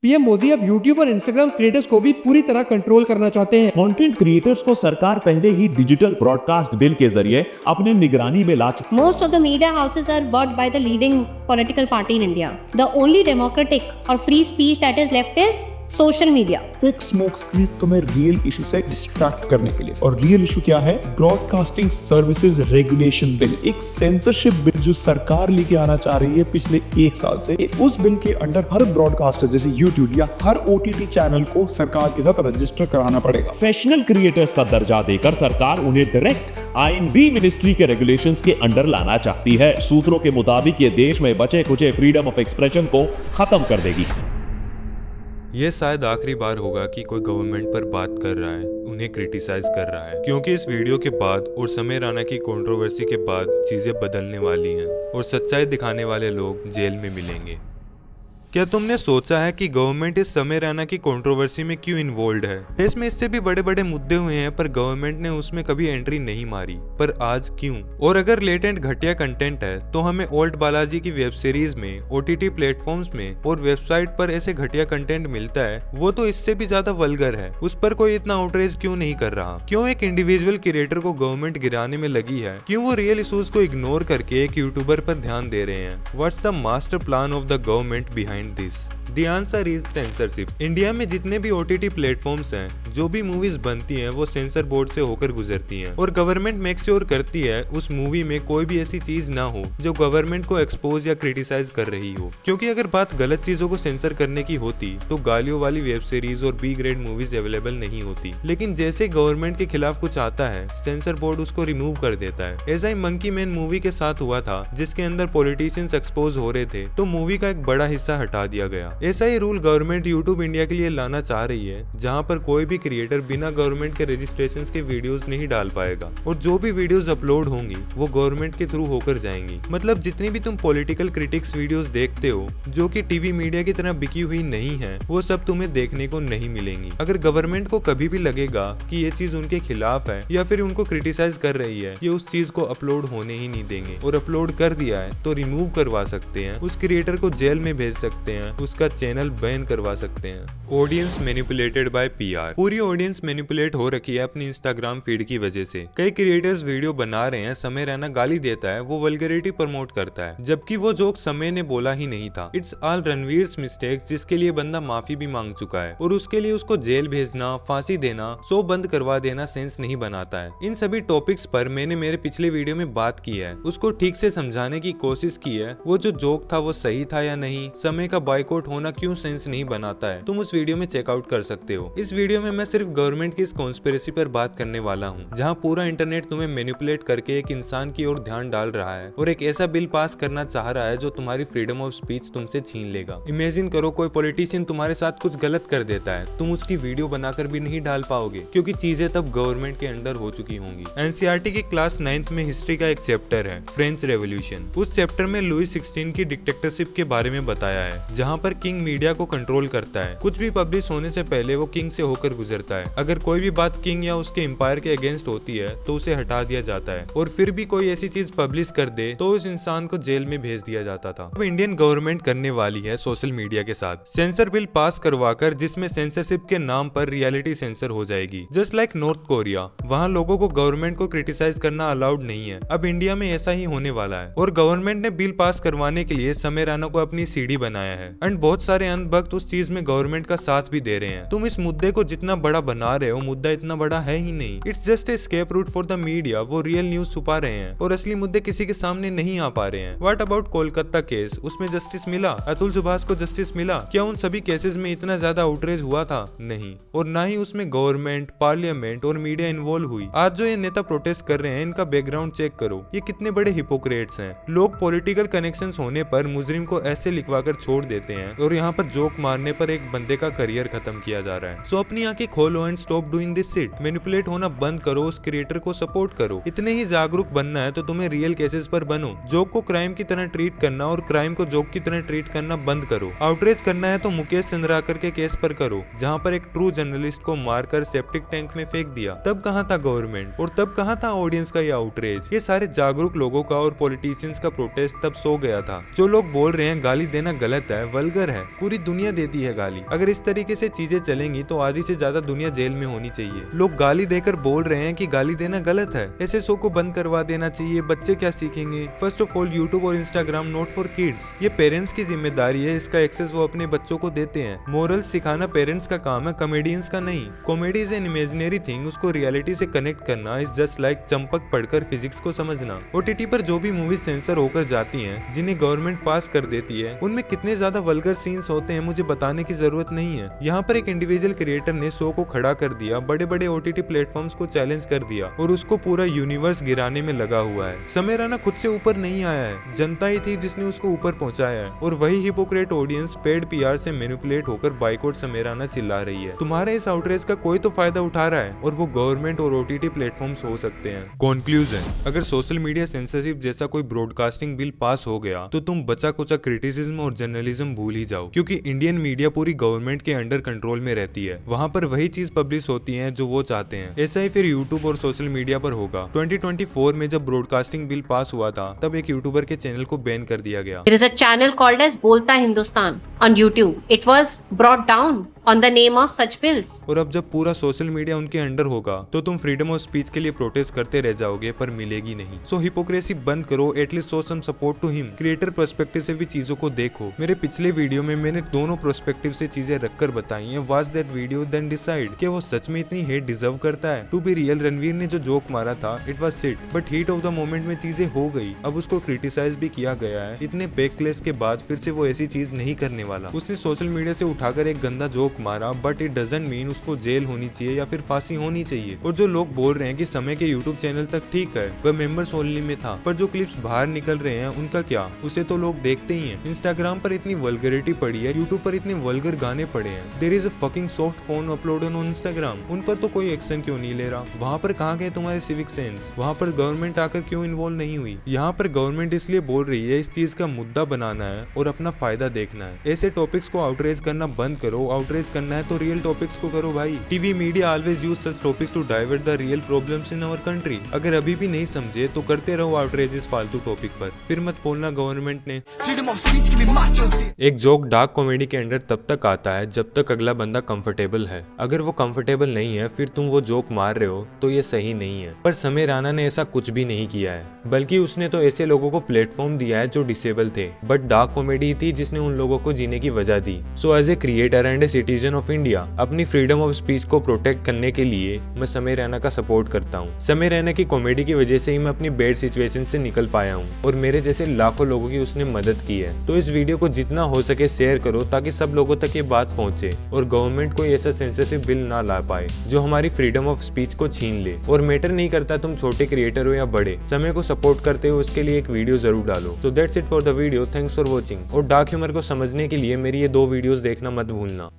PM Modi अब YouTube और Instagram creators को भी पूरी तरह कंट्रोल करना चाहते हैं। कंटेंट क्रिएटर्स को सरकार पहले ही डिजिटल ब्रॉडकास्ट बिल के जरिए अपने निगरानी में ला चुकी। Most of the media houses are bought by the leading political party in India. The only democratic or free speech that is left is social media. Fake smoke screen तुम्हें real issue से distract करने के लिए, और real issue क्या है? Broadcasting services regulation bill, एक censorship bill जो सरकार लेके आना चाह रही है पिछले 1 साल से। उस बिल के अंडर हर ब्रॉडकास्टर जैसे यूट्यूब या हर OTT चैनल को सरकार के साथ रजिस्टर कराना पड़ेगा। प्रोफेशनल क्रिएटर्स का दर्जा देकर सरकार उन्हें डायरेक्ट आईएनबी मिनिस्ट्री के रेगुलेशंस के अंडर लाना चाहती है। सूत्रों के मुताबिक ये देश में बचे कुचे फ्रीडम ऑफ एक्सप्रेशन को खत्म कर देगी। यह शायद आखिरी बार होगा कि कोई गवर्नमेंट पर बात कर रहा है, उन्हें क्रिटिसाइज कर रहा है, क्योंकि इस वीडियो के बाद और समय राणा की कंट्रोवर्सी के बाद चीजें बदलने वाली हैं और सच्चाई दिखाने वाले लोग जेल में मिलेंगे। क्या तुमने सोचा है कि गवर्नमेंट इस समय राणा की कंट्रोवर्सी में क्यों इन्वॉल्व है? देश में इससे भी बड़े बड़े मुद्दे हुए हैं पर गवर्नमेंट ने उसमें कभी एंट्री नहीं मारी, पर आज क्यों? और अगर लेटेंट घटिया कंटेंट है तो हमें ओल्ड बालाजी की वेब सीरीज में, OTT प्लेटफॉर्म्स में और वेबसाइट पर ऐसे घटिया कंटेंट मिलता है, वो तो इससे भी ज्यादा वल्गर है। उस पर कोई इतना आउटरीच क्यों नहीं कर रहा? क्यों एक इंडिविजुअल क्रिएटर को गवर्नमेंट गिराने में लगी है? क्यों वो रियल इशूज को इग्नोर करके एक यूट्यूबर पर ध्यान दे रहे हैं? What's the master plan of the government behind this? The answer is censorship. India में जितने भी OTT प्लेटफॉर्म्स हैं, जो भी मूवीज बनती हैं वो सेंसर बोर्ड से होकर गुजरती हैं और गवर्नमेंट मेक श्योर करती है उस मूवी में कोई भी ऐसी चीज ना हो जो गवर्नमेंट को एक्सपोज या क्रिटिसाइज कर रही हो। क्योंकि अगर बात गलत चीजों को सेंसर करने की होती तो गालियों वाली वेब सीरीज और B ग्रेड मूवीज अवेलेबल नहीं होती। लेकिन जैसे गवर्नमेंट के खिलाफ कुछ आता है, सेंसर बोर्ड उसको रिमूव कर देता है। ऐसा ही मंकी मैन मूवी के साथ हुआ था, जिसके अंदर पॉलिटिशियंस एक्सपोज हो रहे थे तो मूवी का एक बड़ा हिस्सा हटा दिया गया। ऐसा ही रूल गवर्नमेंट यूट्यूब इंडिया के लिए लाना चाह रही है, जहां पर कोई भी क्रिएटर बिना गवर्नमेंट के रजिस्ट्रेशन के वीडियोस नहीं डाल पाएगा और जो भी वीडियोस अपलोड होंगी वो गवर्नमेंट के थ्रू होकर जाएंगी। मतलब जितनी भी तुम पॉलिटिकल क्रिटिक्स वीडियोस देखते हो जो कि टीवी मीडिया की तरह बिकी हुई नहीं है, वो सब तुम्हें देखने को नहीं मिलेंगी। अगर गवर्नमेंट को कभी भी लगेगा कि ये चीज उनके खिलाफ है या फिर उनको क्रिटिसाइज कर रही है, ये उस चीज को अपलोड होने ही नहीं देंगे, और अपलोड कर दिया है तो रिमूव करवा सकते हैं, उस क्रिएटर को जेल में भेज सकते हैं, उसका चैनल बैन करवा सकते हैं। Audience manipulated bye PR। पूरी ऑडियंस मैनिपुलेट हो रखी है अपनी इंस्टाग्राम फीड की वजह से। कई क्रिएटर्स वीडियो बना रहे हैं, समय राणा गाली देता है, वो वल्गैरिटी प्रमोट करता है, जबकि वो जोक समय ने बोला ही नहीं था। इट्स ऑल रणवीर्स मिस्टेक्स, जिसके लिए बंदा माफी भी मांग चुका है, और उसके लिए उसको जेल भेजना, फांसी देना, शो बंद करवा देना सेंस नहीं बनाता है। इन सभी टॉपिक्स पर मैंने मेरे पिछले वीडियो में बात की है, उसको ठीक से समझाने की कोशिश की है, वो जो जोक था वो सही था या नहीं, समय का बाइकआउट होना क्यों सेंस नहीं बनाता है। तुम उस वीडियो में चेकआउट कर सकते हो। इस वीडियो में मैं सिर्फ गवर्नमेंट की इस कॉन्स्पिरेसी पर बात करने वाला हूँ, जहाँ पूरा इंटरनेट तुम्हें मैनिपुलेट करके एक इंसान की ओर ध्यान डाल रहा है और एक ऐसा बिल पास करना चाह रहा है जो तुम्हारी फ्रीडम ऑफ स्पीच तुमसे छीन लेगा। इमेजिन करो कोई पॉलिटिशियन तुम्हारे साथ कुछ गलत कर देता है, तुम उसकी वीडियो बनाकर भी नहीं डाल पाओगे क्योंकि चीजें तब गवर्नमेंट के अंडर हो चुकी होंगी। NCERT की क्लास 9th में हिस्ट्री का एक चैप्टर है फ्रेंच रेवोल्यूशन। उस चैप्टर में लुई 16 की डिक्टेटरशिप के बारे में बताया है, जहाँ पर किंग मीडिया को कंट्रोल करता है। कुछ भी पब्लिश होने से पहले वो किंग से होकर गुजरता है। अगर कोई भी बात किंग या उसके एम्पायर के अगेंस्ट होती है तो उसे हटा दिया जाता है, और फिर भी कोई ऐसी चीज पब्लिश कर दे तो उस इंसान को जेल में भेज दिया जाता था। अब इंडियन गवर्नमेंट करने वाली है सोशल मीडिया के साथ सेंसर बिल पास करवाकर, जिसमें सेंसरशिप के नाम पर रियलिटी सेंसर हो जाएगी। जस्ट लाइक नॉर्थ कोरिया, वहाँ लोगों को गवर्नमेंट को क्रिटिसाइज करना अलाउड नहीं है। अब इंडिया में ऐसा ही होने वाला है, और गवर्नमेंट ने बिल पास करवाने के लिए समय राणा को अपनी सीडी बनाया है, एंड बहुत सारे अंधभक्त उस चीज में गवर्नमेंट का साथ भी दे रहे हैं। तुम इस मुद्दे को जितना बड़ा बना रहे हो, मुद्दा इतना बड़ा है ही नहीं। It's just a escape route for the media. वो रियल न्यूज छुपा रहे हैं और असली मुद्दे किसी के सामने नहीं आ पा रहे हैं। व्हाट अबाउट कोलकाता केस, उसमें जस्टिस मिला? अतुल सुभाष को जस्टिस मिला? क्या उन सभी केसेस में इतना ज्यादा आउटरीच हुआ था? नहीं। और ना ही उसमें गवर्नमेंट, पार्लियामेंट और मीडिया इन्वॉल्व हुई। आज जो ये नेता प्रोटेस्ट कर रहे हैं, इनका बैकग्राउंड चेक करो, ये कितने बड़े हिपोक्रेट्स हैं। लोग पॉलिटिकल कनेक्शंस होने पर मुजरिम को ऐसे लिखवाकर छोड़ देते हैं, और यहाँ पर जोक मारने पर एक बंदे का करियर खत्म किया जा रहा है। सो अपनी आंखें खोलो and stop doing this shit. Manipulate होना बंद करो, उस क्रिएटर को सपोर्ट करो। इतने ही जागरूक बनना है तो तुम्हें रियल केसेस पर बनो। जोक को क्राइम की तरह ट्रीट करना और क्राइम को जोक की तरह ट्रीट करना बंद करो। आउटरीच करना है तो मुकेश चंद्राकर के केस पर करो, जहाँ पर एक ट्रू जर्नलिस्ट को मारकर सेप्टिक टैंक में फेंक दिया। तब कहाँ था गवर्नमेंट और तब कहाँ था ऑडियंस का ये आउटरीच। ये सारे जागरूक लोगों का और पॉलिटिशियंस का प्रोटेस्ट तब सो गया था। जो लोग बोल रहे हैं गाली देना गलत है, वल्गर है, पूरी दुनिया देती है गाली। अगर इस तरीके से चीजें चलेंगी तो आधी से ज्यादा दुनिया जेल में होनी चाहिए। लोग गाली देकर बोल रहे हैं कि गाली देना गलत है, ऐसे शो को बंद करवा देना चाहिए। बच्चे क्या सीखेंगे? फर्स्ट ऑफ ऑल यूट्यूब और इंस्टाग्राम नॉट फॉर किड्स। ये पेरेंट्स की जिम्मेदारी है, इसका एक्सेस वो अपने बच्चों को देते हैं। मोरल्स सिखाना पेरेंट्स का काम है, कॉमेडियंस का नहीं। Comedy is an imaginary thing, उसको रियलिटी से कनेक्ट करना इज जस्ट लाइक चंपक पढ़कर फिजिक्स को समझना। ओटीटी पर जो भी मूवीज सेंसर होकर जाती हैं, जिन्हें गवर्नमेंट पास कर देती है, उनमें कितने ज्यादा वल्गर सीन्स होते हैं मुझे बताने की जरूरत नहीं है। यहाँ पर एक इंडिविजुअल क्रिएटर ने शो को खड़ा कर दिया, बड़े बड़े ओटीटी प्लेटफॉर्म्स को चैलेंज कर दिया और उसको पूरा यूनिवर्स गिराने में लगा हुआ है। समय रैना खुद से ऊपर नहीं आया है, जनता ही थी जिसने उसको ऊपर पहुंचाया है। और वही हिपोक्रेट ऑडियंस पेड पीआर से मैनिपुलेट होकर बाइकआउट समय रैना चिल्ला रही है। तुम्हारे इस आउटरीच का कोई तो फायदा उठा रहा है और वो गवर्नमेंट और ओटीटी प्लेटफॉर्म्स हो सकते हैं। कंक्लूजन, अगर सोशल मीडिया सेंसरशिप जैसा कोई ब्रॉडकास्टिंग बिल पास हो गया तो तुम बचा कुचा क्रिटिसिज्म और जर्नलिज्म भूल ही जाओ, क्योंकि इंडियन मीडिया पूरी गवर्नमेंट के अंडर कंट्रोल में रहती है। वहाँ पर वही चीज पब्लिश होती है जो वो चाहते हैं। ऐसा ही फिर यूट्यूब और सोशल मीडिया पर होगा। 2024 में जब ब्रॉडकास्टिंग बिल पास हुआ था तब एक यूट्यूबर के चैनल को बैन कर दिया गया। There is a channel called as Bolta Hindustan on YouTube. It was brought down on the name of such bills. और अब जब पूरा सोशल मीडिया उनके अंडर होगा तो तुम फ्रीडम ऑफ स्पीच के लिए प्रोटेस्ट करते रह जाओगे, पर मिलेगी नहीं। सो हिपोक्रेसी बंद करो, at least show some support to him. Creator perspective से भी चीजों को देखो। मेरे पिछले वीडियो में मैंने दोनों पर्सपेक्टिव से चीजें रखकर बताई हैं। Watch that video then decide कि वो सच में इतनी हेट डिजर्व करता है। टू बी रियल, रणवीर ने जो जोक मारा था it was shit, but heat of the moment में चीजें हो गई। अब उसको क्रिटिसाइज भी किया गया है। इतने बैकलेस के बाद फिर से वो ऐसी चीज नहीं करने वाला। उसने सोशल मीडिया से उठाकर एक गंदा जोक मारा, बट डजंट मीन उसको जेल होनी चाहिए या फिर फांसी होनी चाहिए। और जो लोग बोल रहे हैं कि समय के यूट्यूब चैनल तक ठीक है, वह मेंबर्स ओनली में था, पर जो क्लिप्स बाहर निकल रहे हैं उनका क्या? उसे तो लोग देखते ही हैं। इंस्टाग्राम पर इतनी वल्गरिटी पड़ी है, यूट्यूब पर इतने वल्गर गाने पड़े हैं। There is a fucking soft porn upload on Instagram. उन पर तो कोई एक्शन क्यों नहीं ले रहा? वहाँ पर कहाँ गए तुम्हारे सिविक सेंस? वहाँ पर गवर्नमेंट आकर क्यों इन्वॉल्व नहीं हुई? यहाँ पर गवर्नमेंट इसलिए बोल रही है इस चीज का मुद्दा बनाना है और अपना फायदा देखना है। ऐसे टॉपिक्स को आउटरीच करना बंद करो। आउटरीच करना है तो रियल टॉपिक्स को करो भाई। TV media always use such topics to divert the real problems in our country. अगर अभी भी नहीं समझे तो करते रहो आउटरीचेस फालतू टॉपिक पर, फिर मत बोलना गवर्नमेंट ने। एक जोक डार्क कॉमेडी के अंडर तब तक आता है जब तक अगला बंदा कंफर्टेबल है। अगर वो कंफर्टेबल नहीं है फिर तुम वो जोक मार रहे हो तो ये सही नहीं है। पर समय रैना ने ऐसा कुछ भी नहीं किया है, बल्कि उसने तो ऐसे लोगों को प्लेटफॉर्म दिया है जो डिसेबल थे, बट डार्क कॉमेडी थी जिसने उन लोगों को जीने की वजह दी। So as a creator and a citizen of India, अपनी फ्रीडम ऑफ स्पीच को प्रोटेक्ट करने के लिए मैं समय रैना का सपोर्ट करता हूँ। समय रैना की कॉमेडी की वजह से ही मैं अपनी बैड सिचुएशन से निकल पाया हूँ और मेरे जैसे लाखों लोगों की उसने मदद की है। तो इस वीडियो को जितना हो सके शेयर करो ताकि सब लोगों तक ये बात पहुंचे और गवर्नमेंट कोई ऐसा सेंसरशिप बिल ना ला पाए जो हमारी फ्रीडम ऑफ स्पीच को छीन ले। और मैटर नहीं करता तुम छोटे क्रिएटर हो या बड़े, समय को सपोर्ट करते हो उसके लिए एक वीडियो जरूर डालो। So that's it for the video. Thanks for watching. और डार्क ह्यूमर को समझने के लिए मेरी ये 2 वीडियोस देखना मत भूलना।